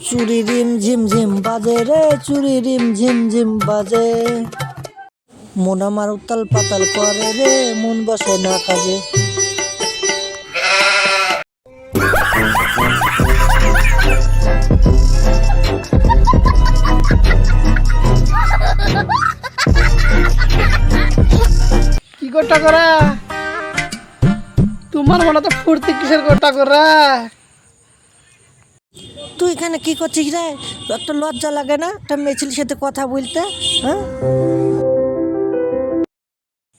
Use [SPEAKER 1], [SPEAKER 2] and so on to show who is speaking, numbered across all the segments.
[SPEAKER 1] চুরি রিম ঝিম ঝিম বাজে রে, চুরি রিম ঝিম ঝিম বাজে। মন আমার উতাল পাতাল করে রে, মন বসে না কাজে।
[SPEAKER 2] কি গোটা করা তোমার মনে তো ফুর্তি কিসের গোটা করা?
[SPEAKER 1] তুই এখানে কি করছিস রে? একটা লজ্জা লাগে না একটা মেয়ে ছেলের সাথে কথা বলতে? হ্যাঁ,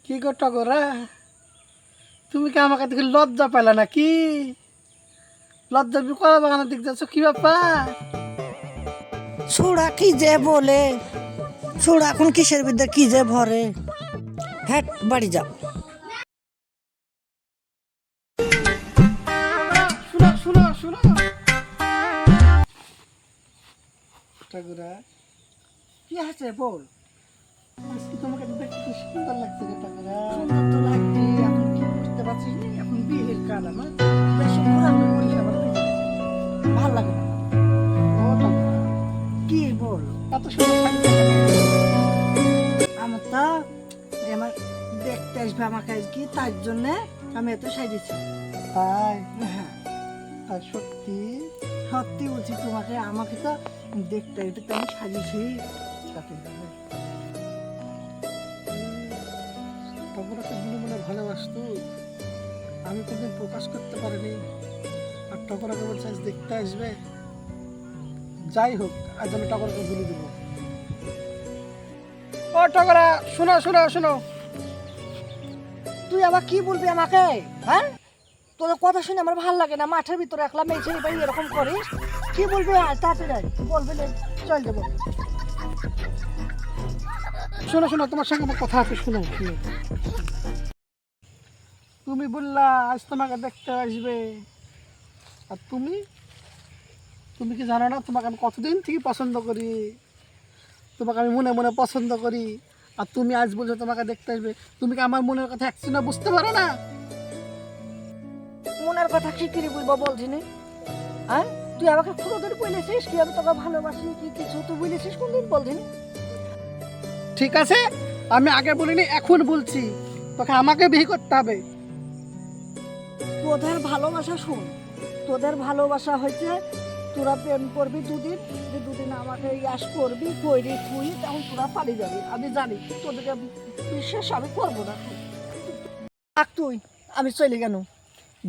[SPEAKER 2] কি গোটা করা তুমি কি আমাকে দেখে লজ্জা পেলে নাকি? লজ্জা করা বাগানের দিক যাচ্ছ, কি ব্যাপার?
[SPEAKER 1] ছোড়া কি যে বলে, ছোড়া এখন কিসের বিদ্যা কি যে ভরে। হ্যাঁ, বাড়ি যাও।
[SPEAKER 2] শুনো শুনো শুনো ঠাকুরা, কি আছে বল? আজকে তোমাকে দেখতে কি সুন্দর লাগছে রে ঠাকুরা।
[SPEAKER 1] সুন্দর তো লাগবে, এখন কি করতে পারছিস না? এখন বিয়ের কাল আমার, বেশি ঘোরাঘুরি করিস আবার বিয়ে। ভাল লাগে না।
[SPEAKER 2] ও ঠাকুরা,
[SPEAKER 1] কি বল?
[SPEAKER 2] এত সুন্দর সাজতে কেন?
[SPEAKER 1] আমার তো আমার দেখতে আসবে আমার কাছে কি, তার জন্য আমি এত সাজিয়েছি।
[SPEAKER 2] তাই?
[SPEAKER 1] হ্যাঁ,
[SPEAKER 2] তাই সত্যি?
[SPEAKER 1] সত্যি বলছি তোমাকে, আমাকে তো দেখতে আসবে তো আমি সাজিয়েছি।
[SPEAKER 2] ঠাকুরা টগরাকে মনে মনে ভালোবাসতো, আমি কোনদিন প্রকাশ করতে পারিনি। আর টগরাকে বলছে আজ দেখতে আসবে। যাই হোক, আজ আমি টগরাকে বলে দেবো। ও টগরা, শোনো শোনো শোনো।
[SPEAKER 1] তুই আবার কি বলবি আমাকে? হ্যাঁ, তোদের কথা শুনে আমার ভালো লাগে না। মাঠের ভিতরে একলা মেয়ে ছেলে ভাই এরকম করিস, কি বলবি? আয় তাড়াতাড়ি বলবি, চল যাবো।
[SPEAKER 2] শোনো শোনো, তোমার সঙ্গে আমার কথা আছে, শোনো শোনো। তুমি বললা আজ তোমাকে দেখতে আসবে, আর তুমি তুমি কি জানো না তোমাকে আমি কতদিন থেকে পছন্দ করি? তোমাকে আমি মনে মনে পছন্দ করি, আর তুমি আজ বলছো তোমাকে দেখতে আসবে। তুমি কি আমার মনের কথা একটু না বুঝতে পারো না?
[SPEAKER 1] মনের কথা কি করে বলবো বলছিনি? হ্যাঁ, তুই আমাকে কোনোদিন বলেছিস কি আমি তোকে ভালোবাসি কি কিছু? তুই বলেছিস কোনদিন? বলছিনি।
[SPEAKER 2] ঠিক আছে, আমি আগে বলিনি, এখন বলছি, তোকে আমাকে বিয়ে করতে হবে।
[SPEAKER 1] তোদের ভালোবাসা শুন, তোদের ভালোবাসা হয়েছে তোরা প্রেম করবি দুদিন, যে দুদিন আমাকে ইয়াস করবি কইরি তুই, তখন তোরা পালিয়ে যাবি। আমি জানি তোদেরকে বিশ্বাস আমি করবো না। থাক তুই, আমি চলে গেল।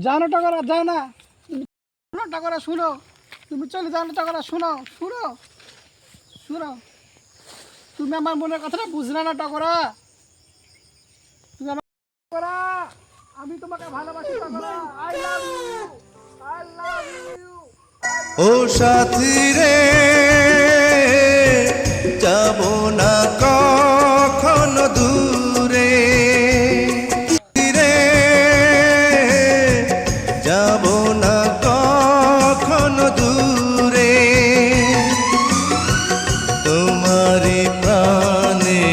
[SPEAKER 2] জানো টাকারা, যাও না। শোনো টাকারা, শুনো, তুমি চলে যাও না টাকারা, শুনো শুনো শুনো। তুমি আমার মনের কথাটা বুঝলে না টাকরা। তুমি আমার টাকরা, আমি তোমাকে ভালোবাসি টাকরা। I love you, I love you.
[SPEAKER 3] ও সাথী রে, যাব না কখনো দূরে রে, যাব না কখনো দূরে, তোমারি প্রাণে।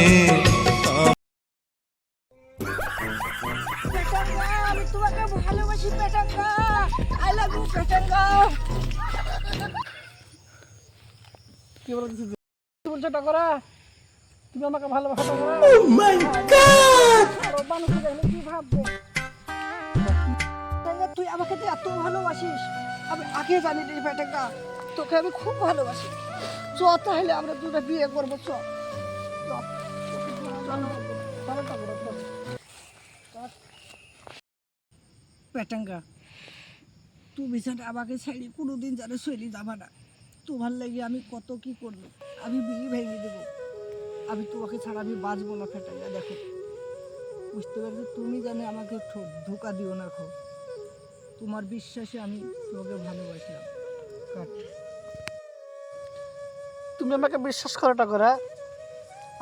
[SPEAKER 1] পেটাঙ্গা, আমি তোমাকে ভালোবাসি পেটাঙ্গা। I love you পেটাঙ্গা।
[SPEAKER 2] কি বলছো বলছো টাকরা? তুমি আমাকে ভালোবাসো টাকরা?
[SPEAKER 1] ও মাই গড! মানুষ দেখলে কি ভাববে? পেটাঙ্গা, তুই আমাকে যে এত ভালোবাসিস আমি আগে জানি রে পেটাঙ্গা। তোকে আমি খুব ভালোবাসি। চ তাহলে আমরা দুটো বিয়ে করবো, চ। চ। চলো, চলো টাকরা, চলো। পেটাঙ্গা, তুমি যেন আমাকে ছেড়ে কোনোদিন যেন চলে যাবা না। তোমার লাগে আমি কত কি করবো, আমি বিয়ে ভেঙে দেবো। আমি তোমাকে ছাড়া আমি বাঁচবো না পেটাঙ্গা। দেখো, বুঝতে পারছি তুমি জানে আমাকে ধোকা দিও না। খো, তোমার বিশ্বাসে আমি তোমাকে ভালোবাসলাম। কাট।
[SPEAKER 2] তুমি আমাকে বিশ্বাস করো টাকরা,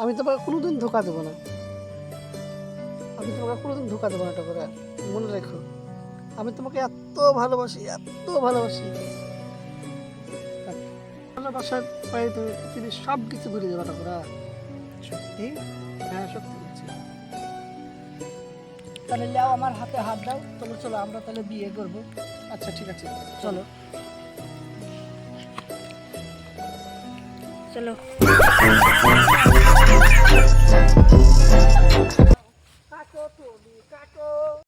[SPEAKER 2] আমি তোমাকে কোনোদিন ধোকা দেবো না। আমি তোমাকে কোনোদিন ধোকা দেবো না টাকরা, মনে রেখো। আমি তোমাকে এত ভালোবাসি, এত ভালোবাসি। ভালোবাসার পায়ে তুমি সব কিছু ভুলে যাবে টাকরা।
[SPEAKER 1] সত্যি?
[SPEAKER 2] হ্যাঁ সত্যি বলছি।
[SPEAKER 1] তাহলে লাও, আমার হাতে হাত দাও। চলো চলো, আমরা তাহলে বিয়ে করবো।
[SPEAKER 2] আচ্ছা ঠিক আছে,
[SPEAKER 1] চলো।
[SPEAKER 4] চলো